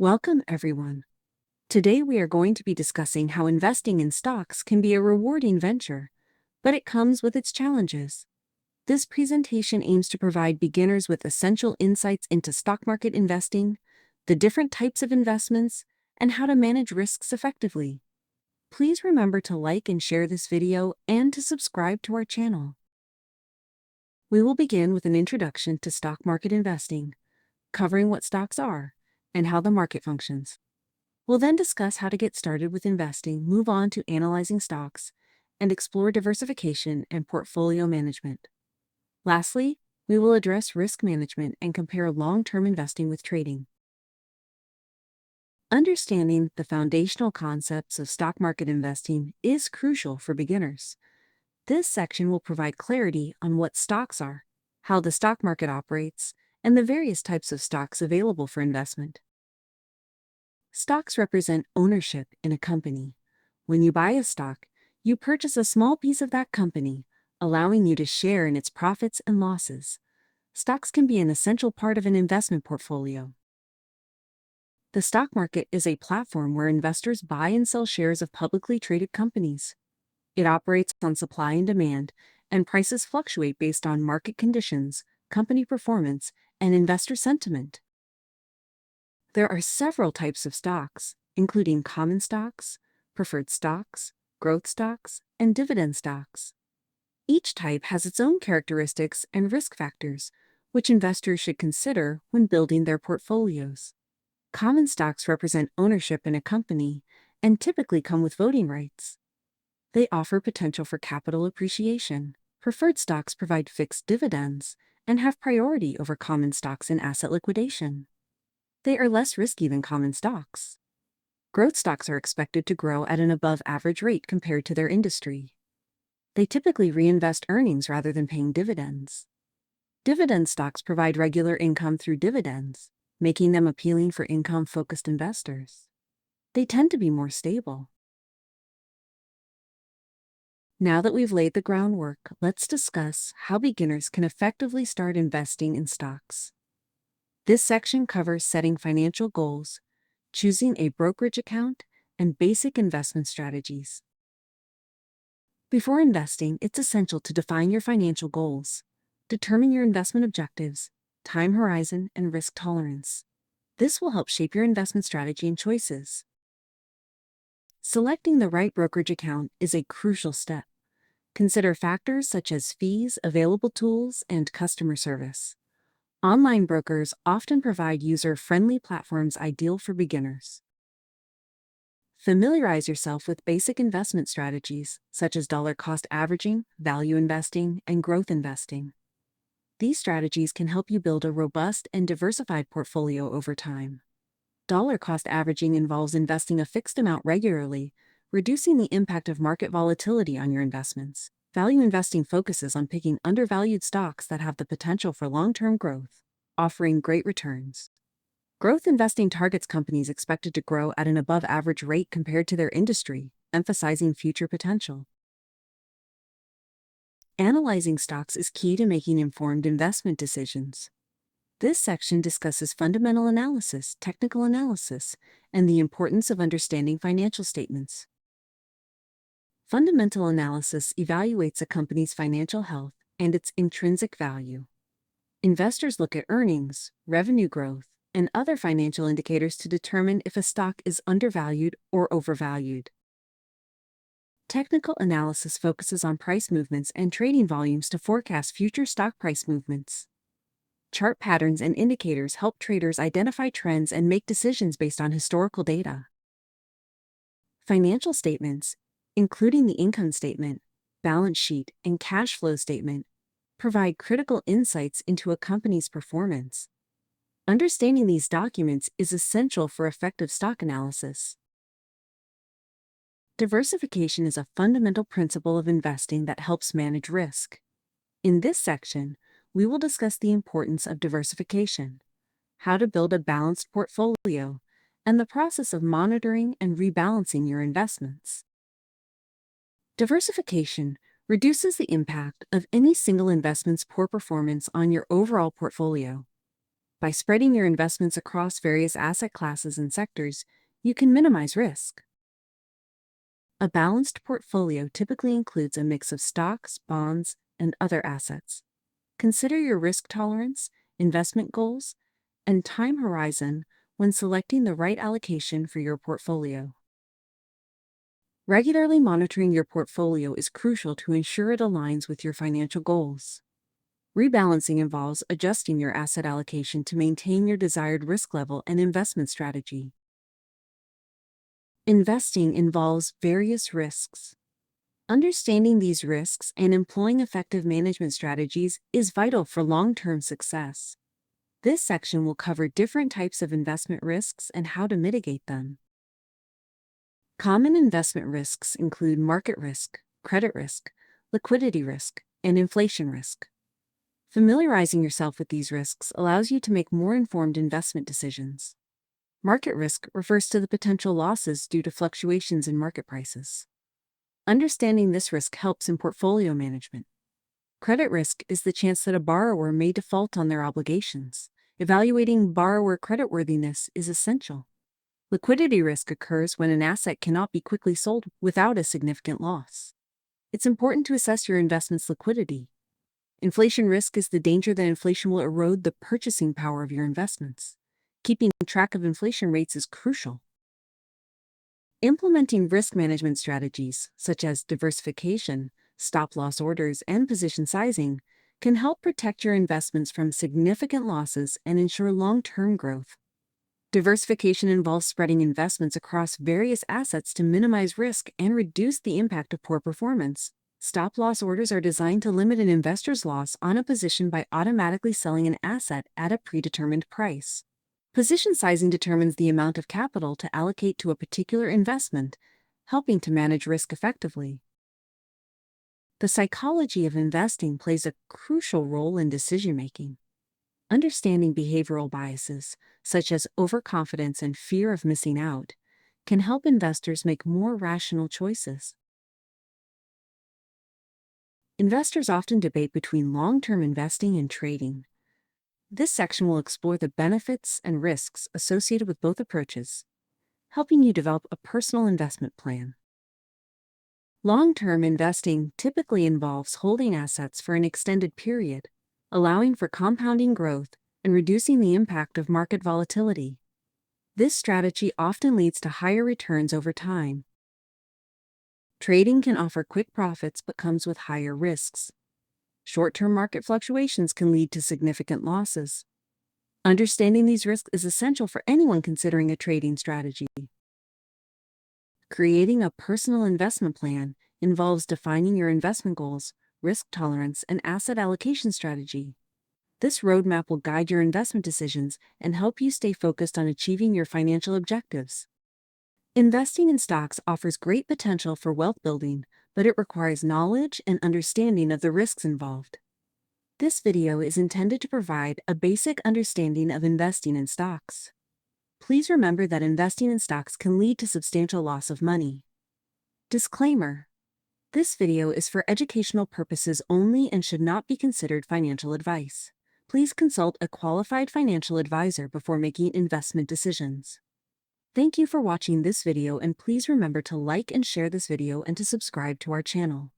Welcome, everyone. Today we are going to be discussing how investing in stocks can be a rewarding venture, but it comes with its challenges. This presentation aims to provide beginners with essential insights into stock market investing, the different types of investments, and how to manage risks effectively. Please remember to like and share this video and to subscribe to our channel. We will begin with an introduction to stock market investing, covering what stocks are and how the market functions. We'll then discuss how to get started with investing, move on to analyzing stocks, and explore diversification and portfolio management. Lastly, we will address risk management and compare long-term investing with trading. Understanding the foundational concepts of stock market investing is crucial for beginners. This section will provide clarity on what stocks are, how the stock market operates, and the various types of stocks available for investment. Stocks represent ownership in a company. When you buy a stock, you purchase a small piece of that company, allowing you to share in its profits and losses. Stocks can be an essential part of an investment portfolio. The stock market is a platform where investors buy and sell shares of publicly traded companies. It operates on supply and demand, and prices fluctuate based on market conditions, company performance, and investor sentiment. There are several types of stocks, including common stocks, preferred stocks, growth stocks, and dividend stocks. Each type has its own characteristics and risk factors, which investors should consider when building their portfolios. Common stocks represent ownership in a company and typically come with voting rights. They offer potential for capital appreciation. Preferred stocks provide fixed dividends and have priority over common stocks in asset liquidation. They are less risky than common stocks. Growth stocks are expected to grow at an above-average rate compared to their industry. They typically reinvest earnings rather than paying dividends. Dividend stocks provide regular income through dividends, making them appealing for income-focused investors. They tend to be more stable. Now that we've laid the groundwork, let's discuss how beginners can effectively start investing in stocks. This section covers setting financial goals, choosing a brokerage account, and basic investment strategies. Before investing, it's essential to define your financial goals. Determine your investment objectives, time horizon, and risk tolerance. This will help shape your investment strategy and choices. Selecting the right brokerage account is a crucial step. Consider factors such as fees, available tools, and customer service. Online brokers often provide user-friendly platforms ideal for beginners. Familiarize yourself with basic investment strategies, such as dollar cost averaging, value investing, and growth investing. These strategies can help you build a robust and diversified portfolio over time. Dollar cost averaging involves investing a fixed amount regularly, reducing the impact of market volatility on your investments. Value investing focuses on picking undervalued stocks that have the potential for long-term growth, offering great returns. Growth investing targets companies expected to grow at an above-average rate compared to their industry, emphasizing future potential. Analyzing stocks is key to making informed investment decisions. This section discusses fundamental analysis, technical analysis, and the importance of understanding financial statements. Fundamental analysis evaluates a company's financial health and its intrinsic value. Investors look at earnings, revenue growth, and other financial indicators to determine if a stock is undervalued or overvalued. Technical analysis focuses on price movements and trading volumes to forecast future stock price movements. Chart patterns and indicators help traders identify trends and make decisions based on historical data. Financial statements, including the income statement, balance sheet, and cash flow statement, provide critical insights into a company's performance. Understanding these documents is essential for effective stock analysis. Diversification is a fundamental principle of investing that helps manage risk. In this section, we will discuss the importance of diversification, how to build a balanced portfolio, and the process of monitoring and rebalancing your investments. Diversification reduces the impact of any single investment's poor performance on your overall portfolio. By spreading your investments across various asset classes and sectors, you can minimize risk. A balanced portfolio typically includes a mix of stocks, bonds, and other assets. Consider your risk tolerance, investment goals, and time horizon when selecting the right allocation for your portfolio. Regularly monitoring your portfolio is crucial to ensure it aligns with your financial goals. Rebalancing involves adjusting your asset allocation to maintain your desired risk level and investment strategy. Investing involves various risks. Understanding these risks and employing effective management strategies is vital for long-term success. This section will cover different types of investment risks and how to mitigate them. Common investment risks include market risk, credit risk, liquidity risk, and inflation risk. Familiarizing yourself with these risks allows you to make more informed investment decisions. Market risk refers to the potential losses due to fluctuations in market prices. Understanding this risk helps in portfolio management. Credit risk is the chance that a borrower may default on their obligations. Evaluating borrower creditworthiness is essential. Liquidity risk occurs when an asset cannot be quickly sold without a significant loss. It's important to assess your investment's liquidity. Inflation risk is the danger that inflation will erode the purchasing power of your investments. Keeping track of inflation rates is crucial. Implementing risk management strategies, such as diversification, stop-loss orders, and position sizing, can help protect your investments from significant losses and ensure long-term growth. Diversification involves spreading investments across various assets to minimize risk and reduce the impact of poor performance. Stop-loss orders are designed to limit an investor's loss on a position by automatically selling an asset at a predetermined price. Position sizing determines the amount of capital to allocate to a particular investment, helping to manage risk effectively. The psychology of investing plays a crucial role in decision-making. Understanding behavioral biases, such as overconfidence and fear of missing out, can help investors make more rational choices. Investors often debate between long-term investing and trading. This section will explore the benefits and risks associated with both approaches, helping you develop a personal investment plan. Long-term investing typically involves holding assets for an extended period, allowing for compounding growth and reducing the impact of market volatility. This strategy often leads to higher returns over time. Trading can offer quick profits but comes with higher risks. Short-term market fluctuations can lead to significant losses. Understanding these risks is essential for anyone considering a trading strategy. Creating a personal investment plan involves defining your investment goals, risk tolerance, and asset allocation strategy. This roadmap will guide your investment decisions and help you stay focused on achieving your financial objectives. Investing in stocks offers great potential for wealth building, but it requires knowledge and understanding of the risks involved. This video is intended to provide a basic understanding of investing in stocks. Please remember that investing in stocks can lead to substantial loss of money. Disclaimer: this video is for educational purposes only and should not be considered financial advice. Please consult a qualified financial advisor before making investment decisions. Thank you for watching this video, and please remember to like and share this video and to subscribe to our channel.